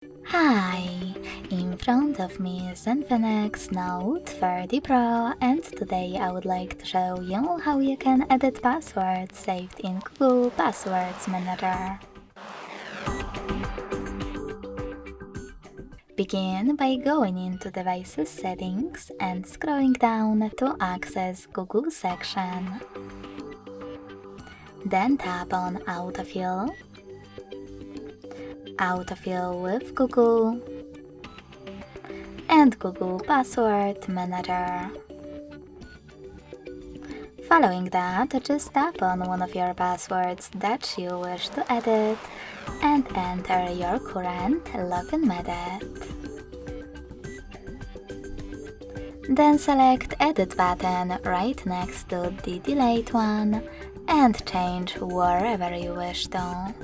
Hi! In front of me is Infinix Note 30 Pro, and today I would like to show you how you can edit passwords saved in Google Passwords Manager. Begin by going into Devices Settings and scrolling down to access Google section. Then tap on Autofill, Autofill with Google, and Google Password Manager. Following that, just tap on one of your passwords that you wish to edit and enter your current login method. Then select Edit button right next to the delayed one and change wherever you wish to.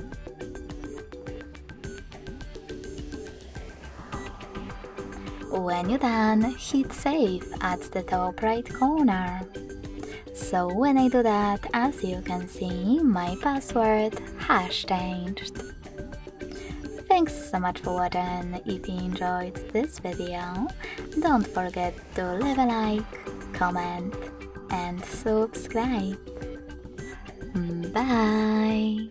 When you're done, hit Save at the top right corner. So when I do that, as you can see, my password has changed. Thanks so much for watching. If you enjoyed this video, don't forget to leave a like, comment and subscribe. Bye!